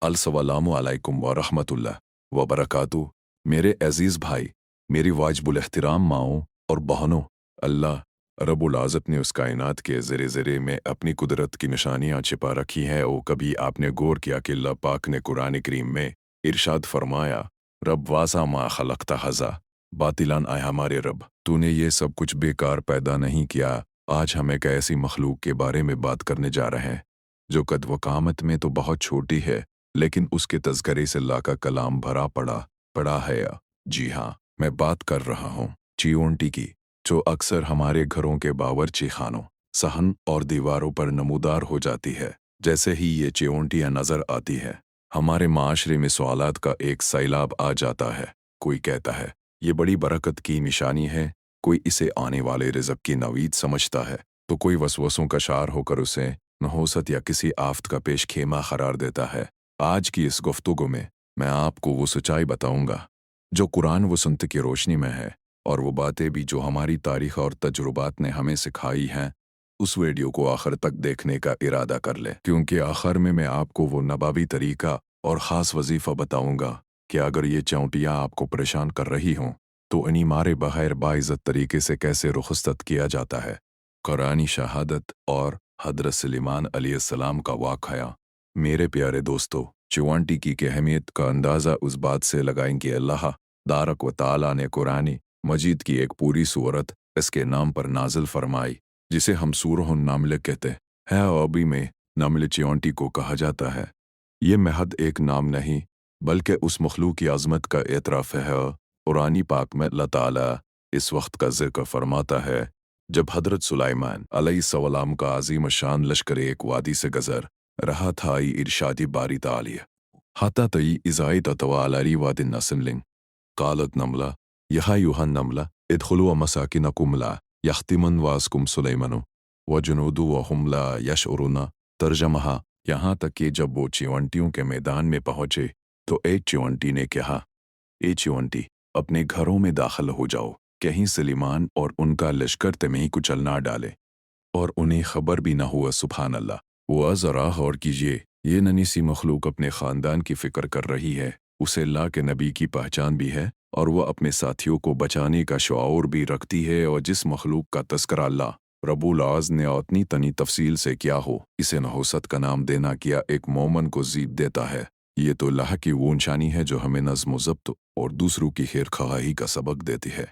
अस्सलामु अलैकुम व रहमतुल्लाह व बरकातुहू। मेरे अजीज़ भाई, मेरी वाजिबुल एहतराम माओं और बहनों, अल्लाह रब्बुल आज़त ने उस कायनात के ज़रे ज़रे में अपनी कुदरत की निशानियाँ छिपा रखी हैं। और कभी आपने गौर किया कि अल्लाह पाक ने कुरान करीम में इरशाद फरमाया, रब वासा मा खलक़ता हज़ा बातिलन, आए हमारे रब, तूने ये सब कुछ बेकार पैदा नहीं किया। आज हम एक ऐसी मखलूक के बारे में बात करने जा रहे हैं जो कद व कामत में तो बहुत छोटी है, लेकिन उसके तज़किरे से अल्लाह का कलाम भरा पड़ा है। जी हाँ, मैं बात कर रहा हूँ चींटी की, जो अक्सर हमारे घरों के बावर्ची खानों, सहन और दीवारों पर नमूदार हो जाती है। जैसे ही ये चींटियाँ नज़र आती है, हमारे माशरे में सवालात का एक सैलाब आ जाता है। कोई कहता है ये बड़ी बरकत की निशानी है, कोई इसे आने वाले रिज़्क़ की नवीद समझता है, तो कोई वसवसों का शार होकर उसे नहूसत या किसी आफत का पेश खेमा करार देता है। आज की इस गुफ्तगू में मैं आपको वो सच्चाई बताऊंगा जो कुरान व सुन्नत की रोशनी में है, और वो बातें भी जो हमारी तारीख़ और तजुर्बात ने हमें सिखाई हैं। उस वीडियो को आखिर तक देखने का इरादा कर लें, क्योंकि आखिर में मैं आपको वो नबावी तरीका और ख़ास वजीफ़ा बताऊंगा कि अगर ये चींटियाँ आपको परेशान कर रही हों तो इन्हीं मारे बग़ैर बाइज़्ज़त तरीके से कैसे रुख़सत किया जाता है। कुरानी शहादत और हज़रत सुलेमान अलैहिस्सलाम का वाक़या। मेरे प्यारे दोस्तों, चींटी की अहमियत का अंदाज़ा उस बात से लगाएंगे अल्लाह ताबारक व तआला ने कुरान मजीद की एक पूरी सूरत इसके नाम पर नाज़िल फरमाई, जिसे हम सूरह नमल कहते हैं। अरबी में नमल चींटी को कहा जाता है। ये महज एक नाम नहीं, बल्कि उस मखलूक की अज़मत का एतराफ़ है। कुरान पाक में अल्लाह ताला इस वक्त का ज़िक्र फरमाता है जब हज़रत सुलेमान अलैहिस्सलाम का अज़ीम शान लश्कर एक वादी से गुज़र रहा था। इरशादी बारी तालिया हता तई इज़ाई ततवा अलारी वादिन नसलिंग कालत नमला यहा युहन नमला इदखुलु मसाकिनकुम ला यख्तिमन वास्कुम सुलेमानो व जुनूदु व हुम ला यशउरुना। तर्जमा, यहाँ तक कि जब वो चींटियों के मैदान में पहुँचे तो एक चींटी ने कहा, ए चींटी, अपने घरों में दाखिल हो जाओ, कहीं सुलेमान और उनका लश्कर तुम्हें कुचल ना डाले और उन्हें खबर भी ना हुआ। सुभान अल्लाह। वो ज़रा गौर कीजिए, ये नन्ही सी मखलूक अपने ख़ानदान की फ़िक्र कर रही है, उसे अल्लाह के नबी की पहचान भी है और वह अपने साथियों को बचाने का शऊर भी रखती है। और जिस मखलूक का तज़किरा अल्लाह रब्बुल आज़ ने उतनी तनी तफसील से किया हो, इसे नहूसत का नाम देना क्या एक मोमन को जीत देता है। ये तो अल्लाह की वो निशानी है जो हमें नज़्म व ज़ब्त और दूसरों की खैरख़वाही का सबक देती है।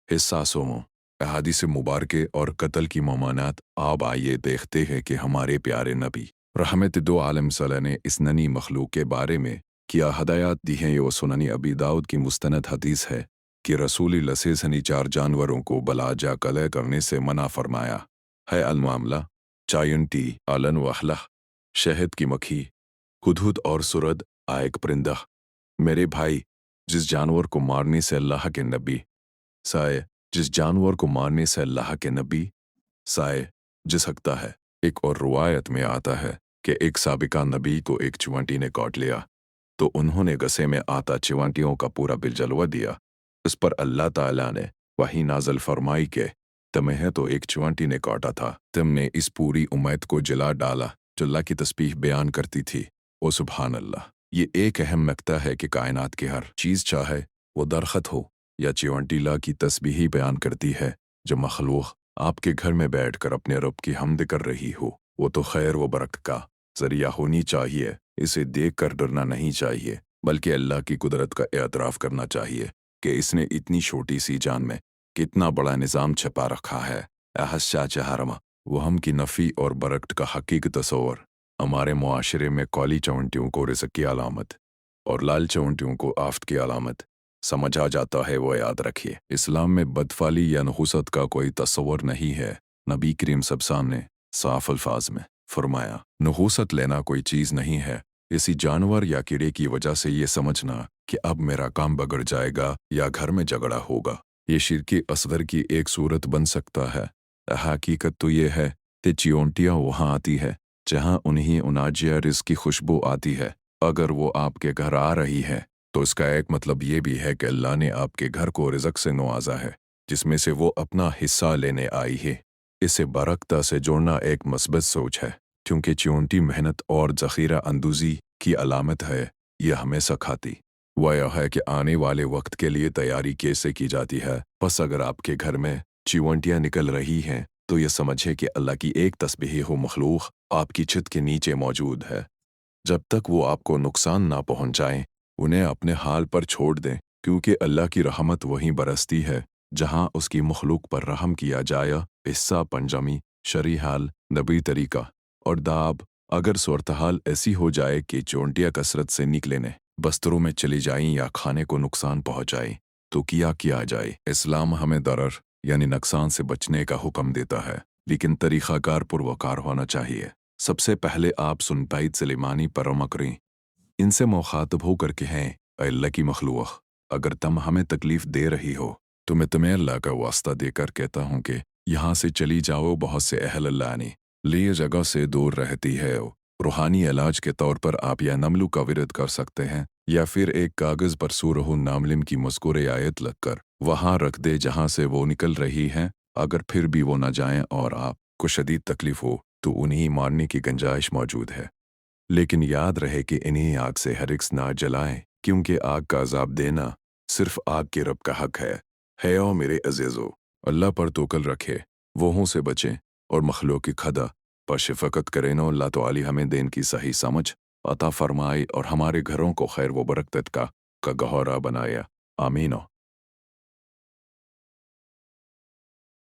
हिस्सासों अहादीस मुबारके और कत्ल की ममानात। अब आइए देखते हैं कि हमारे प्यारे नबी रहमत दो आलम सल्लल्लाहु अलैहि वसल्लम ने इस ननी मखलूक के बारे में क्या हदायत दी हैं। ये सुननी अबी दाऊद की मुस्तनद हदीस है कि रसूल सनी 4 जानवरों को बलाजा कलह करने से मना फरमाया है। अलमामला, चींटी, आलन व अखलह, शहद की मक्खी, हुदहुद और सुरद, आयक परिंदा। मेरे भाई, जिस जानवर को मारने से अल्लाह के नबी साए जिस जानवर को मारने से अल्लाह के नबी साए झिसकता है। एक और रुवायत में आता है कि एक साबिका नबी को एक चींटी ने काट लिया तो उन्होंने गसे में आता चींटियों का पूरा बिल जलवा दिया। इस पर अल्लाह ताला ने वही नाज़िल फरमाई के तुम्हें तो एक चींटी ने काटा था, तुमने इस पूरी उम्मत को जला डाला जो अल्लाह की तस्बीह बयान करती थी। ओ सुभान अल्लाह। ये एक अहम नक्ता है कि कायनात की हर चीज़, चाहे वो दरख्त हो या चींटी, अल्लाह की तस्बीह बयान करती है। जो मखलूक आपके घर में बैठकर अपने रब की हम्द कर रही हो, वो तो खैर व बरकत का ज़रिया होनी चाहिए। इसे देख कर डरना नहीं चाहिए, बल्कि अल्लाह की कुदरत का एतराफ़ करना चाहिए कि इसने इतनी छोटी सी जान में कितना बड़ा निज़ाम छपा रखा है। अहस्सा चहारमा वो हम की नफ़ी और बरकत का हकीक तस्वर। हमारे मुआशरे में काली चींटियों को रिज़्क़ की अलामत और लाल चींटियों को आफ़त की अलामत समझा जाता है। वो याद रखिए, इस्लाम में बदफाली या नहूसत का कोई तस्वर नहीं है। नबी करीम सब सामने साफ अल्फाज में फरमाया, नहूसत लेना कोई चीज़ नहीं है। किसी जानवर या कीड़े की वजह से ये समझना कि अब मेरा काम बिगड़ जाएगा या घर में झगड़ा होगा, ये शिर्क असगर की एक सूरत बन सकता है। हकीकत तो ये है कि चींटियाँ वहाँ आती है जहाँ उन्हें अनाज या रिज़्क़ की खुशबू आती है। अगर वो आपके घर आ रही है तो इसका एक मतलब ये भी है कि अल्लाह ने आपके घर को रिज़्क़ से नवाजा है, जिसमें से वो अपना हिस्सा लेने आई है। इसे बरकत से जोड़ना एक मस्बत सोच है, क्योंकि चींटी मेहनत और ज़ख़ीरा अंदोज़ी की अलामत है। यह हमें सिखाती वह है कि आने वाले वक्त के लिए तैयारी कैसे की जाती है। बस अगर आपके घर में चिवंटियाँ निकल रही हैं तो ये समझे कि अल्लाह की एक तस्बीह हो मखलूक आपकी छत के नीचे मौजूद है। जब तक वो आपको नुकसान ना पहुंचाएं, उन्हें अपने हाल पर छोड़ दें, क्योंकि अल्लाह की रहमत वहीं बरसती है जहां उसकी मखलूक पर रहम किया जाए। हिस्सा पंजमी शरी हाल नबी तरीका और दाब। अगर सूरत-हाल ऐसी हो जाए कि चोंटियाँ कसरत से निकले ने बस्तरों में चली जाएं या खाने को नुकसान पहुंचाए, तो किया जाए। इस्लाम हमें दरर यानी नुकसान से बचने का हुक्म देता है, लेकिन तरीक़ाकार पुरवकार होना चाहिए। सबसे पहले आप सुनताइद सलेमानी पर करें। इनसे मुखातब होकर कहें, "ऐ अल्लाह की मखलूक, अगर तुम हमें तकलीफ दे रही हो तो मैं तुम्हें अल्लाह का वास्ता देकर कहता हूँ कि यहाँ से चली जाओ। बहुत से अहल अल्लाह ने लिए जगह से दूर रहती है। रूहानी इलाज के तौर पर आप या नमलू का विरद कर सकते हैं या फिर एक कागज़ पर सूरह नामलिम की मज़कूर आयत लगकर वहाँ रख दे जहाँ से वो निकल रही हैं। अगर फिर भी वो न जाएं और आपको शदीद तकलीफ हो तो उन्हें मारने की गुंजाइश मौजूद है, लेकिन याद रहे कि इन्हें आग से हरगिज़ ना जलाएं, क्योंकि आग का अज़ाब देना सिर्फ आग के रब का हक है। और मेरे अज़ीज़ों, अल्लाह पर तवक्कुल रखे, वोहों से बचें और मखलूक की खदा पर शफ़क़त करें। अल्लाह ताली हमें दीन की सही समझ अता फरमाए और हमारे घरों को खैर व बरकत का गहरा बनाया। आमीन।